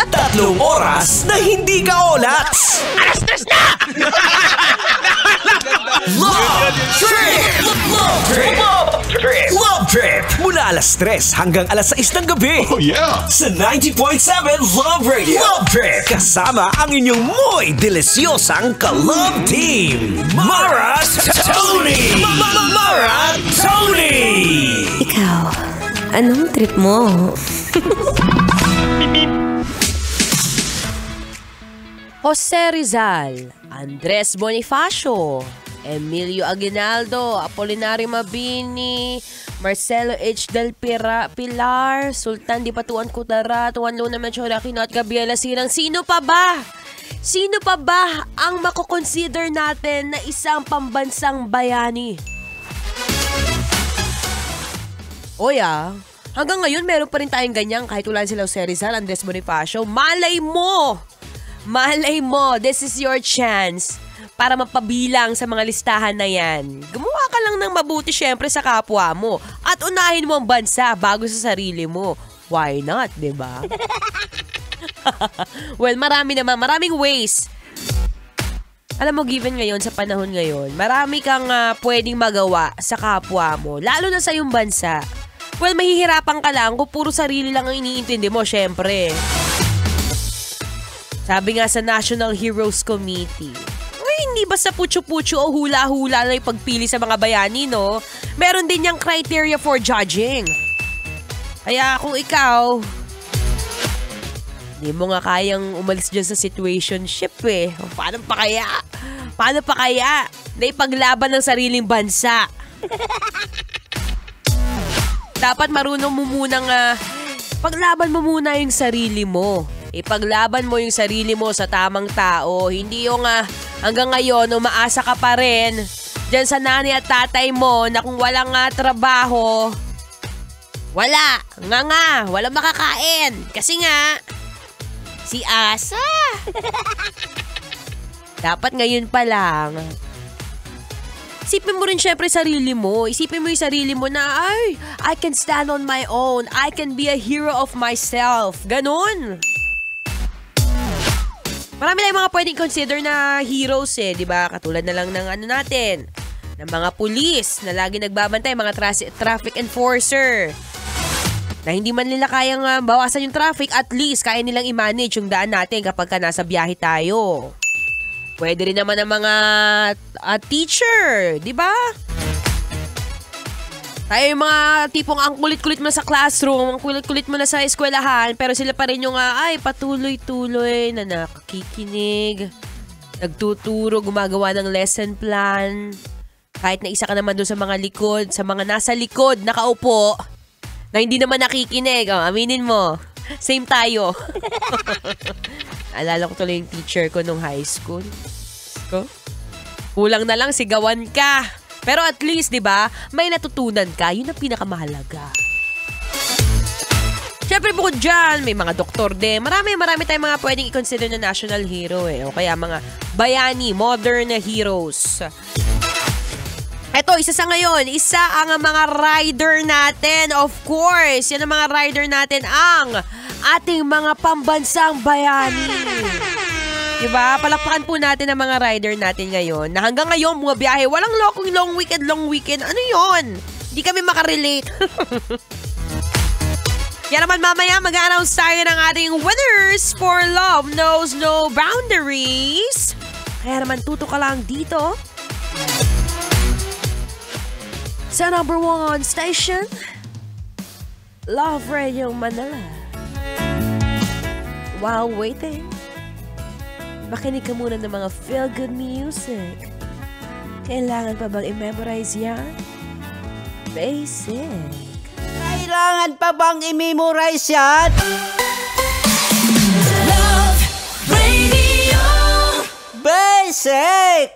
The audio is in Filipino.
Tatlong oras na hindi ka olats. Alas 3 na! Love Trip! Love Trip! Love Trip! Mula alas 3 hanggang alas 6 ng gabi. Oh yeah! Sa 90.7 Love Radio. Love Trip! Kasama ang inyong muy delisyosang ka-love team. Mara Tony! Mara Tony! Ikaw, anong trip mo? Jose Rizal, Andres Bonifacio, Emilio Aguinaldo, Apolinario Mabini, Marcelo H. Del Pilar, Sultan Dipatuan Kutara, Tuan Luna Menchora, Kinot Gabriela Sirang. Sino pa ba? Sino pa ba ang makukonsider natin na isang pambansang bayani? Hanggang ngayon meron pa rin tayong ganyan kahit wala sila Jose Rizal, Andres Bonifacio. Malay mo, this is your chance para mapabilang sa mga listahan na yan. Gumawa ka lang ng mabuti syempre sa kapwa mo at unahin mo ang bansa bago sa sarili mo. Why not, diba? Well, maraming ways. Alam mo, given ngayon, sa panahon ngayon, marami kang pwedeng magawa sa kapwa mo, lalo na sa iyong bansa. Well, mahihirapan ka lang kung puro sarili lang ang iniintindi mo, syempre. Sabi nga sa National Heroes Committee, hindi basta putyo-putyo o hula-hula na yung pagpili sa mga bayani, no? Meron din yung criteria for judging. Kaya kung ikaw, hindi mo nga kayang umalis dyan sa situationship eh. Paano pa kaya? Na ipaglaban ng sariling bansa? Dapat marunong mo munang paglaban mo muna yung sarili mo. Ipaglaban mo yung sarili mo sa tamang tao. Hindi yung hanggang ngayon umaasa ka pa rin dyan sa nanay at tatay mo na kung walang trabaho, walang makakain. Kasi nga, si Asa. Dapat ngayon pa lang, isipin mo rin syempre sarili mo. Isipin mo yung sarili mo na, I can stand on my own. I can be a hero of myself. Ganon. Marami tayong mga pwedeng consider na heroes di ba? Katulad na lang ng natin, ng mga pulis na lagi nagbabantay, mga traffic enforcer. Na hindi man nila kayang bawasan yung traffic, at least kaya nilang i-manage yung daan natin kapag nasa biyahe tayo. Pwede rin naman ang mga teacher, di ba? Tayo yung mga tipong ang kulit-kulit mo sa classroom, ang kulit-kulit mo na sa eskwelahan, pero sila pa rin yung patuloy-tuloy na nakikinig, nagtuturo, gumagawa ng lesson plan. Kahit na isa ka naman doon sa mga likod, sa mga nasa likod, nakaupo, na hindi naman nakikinig. Aminin mo, same tayo. Alala ko tuloy yung teacher ko nung high school. Kulang na lang sigawan ka. Pero at least, di ba, may natutunan ka. Yun ang pinakamahalaga. Siyempre bukod dyan, may mga doktor din. Marami tayong mga pwedeng i-consider na national hero O kaya mga bayani, modern heroes. Eto, isa ang mga rider natin. Of course, yan ang mga rider natin, ang ating mga pambansang bayani. Diba? Palakpakan po natin ang mga rider natin ngayon na hanggang ngayon mga biyahe, walang long weekend. Ano yon? Hindi kami makarelate. Kaya naman mamaya mag-a-announce tayo ng ating winners for Love Knows No Boundaries. Kaya naman tuto ka lang dito sa number 1 station, Love Radio Manila. While waiting, makinig ka muna ng mga feel-good music. Kailangan pa bang i-memorize yan? Basic. Kailangan pa bang i-memorize yan? Love Radio. Basic!